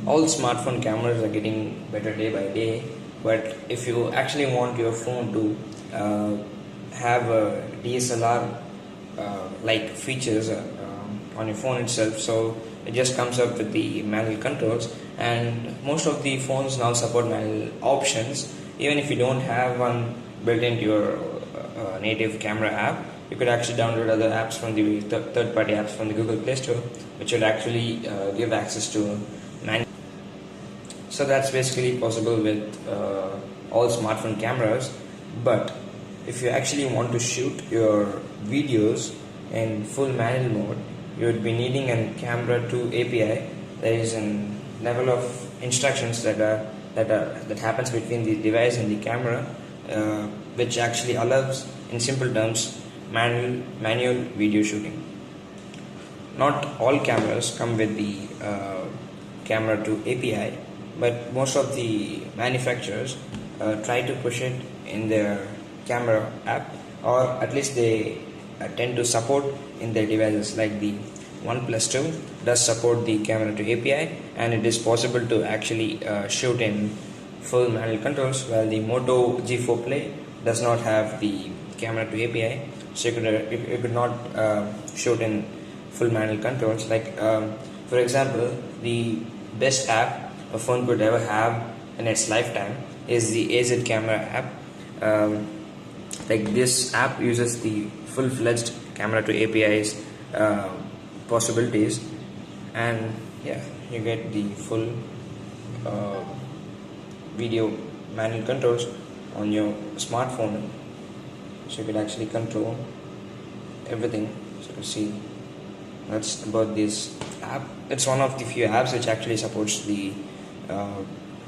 all smartphone cameras are getting better day by day, but if you actually want your phone to have a DSLR like features on your phone itself, so it just comes up with the manual controls, and most of the phones now support manual options. Even if you don't have one built into your native camera app, you could actually download other apps from the third-party apps from the Google Play Store, which would actually give access to manual. So that's basically possible with all smartphone cameras. But if you actually want to shoot your videos in full manual mode, you would be needing a camera to API. There is a level of instructions that happens between the device and the camera, which actually allows, in simple terms, manual video shooting. Not all cameras come with the camera to API, but most of the manufacturers try to push it in their camera app, or at least they tend to support in their devices. Like the OnePlus 2 does support the camera to API, and it is possible to actually shoot in full manual controls, while the Moto G4 Play does not have the camera to API, so you could not shoot in full manual controls. Like for example, the best app a phone could ever have in its lifetime is the AZCamera app. Like this app uses the full-fledged camera to API's possibilities, and yeah, you get the full video manual controls on your smartphone, so you could actually control everything. So you see, that's about this app. It's one of the few apps which actually supports the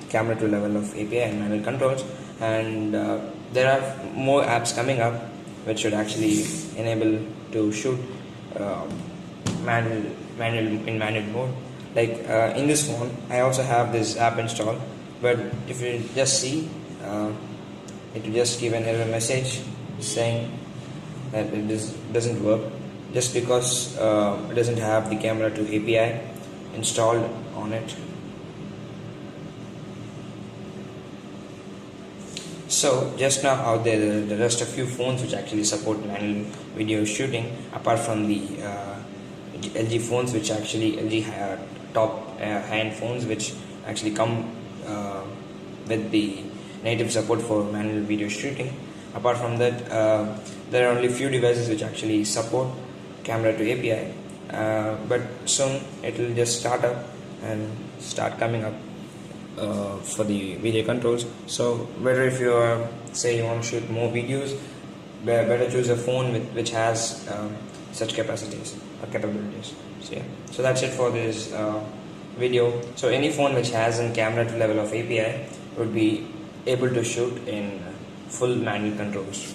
camera to level of API and manual controls, and there are more apps coming up which should actually enable to shoot manual mode. Like in this phone, I also have this app installed, but if you just see, it will just give an error message saying that it doesn't work, just because it doesn't have the camera to API installed on it. So just now out there are just a few phones which actually support manual video shooting, apart from the LG phones, which actually LG top high-end phones which actually come with the native support for manual video shooting. Apart from that, there are only few devices which actually support camera to API, but soon it will just start up and start coming up for the video controls. So whether if you say you want to shoot more videos, better choose a phone which has such capacities or capabilities. So yeah, so that's it for this video. So any phone which has a camera to level of API would be able to shoot in full manual controls.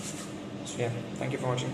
So yeah, thank you for watching.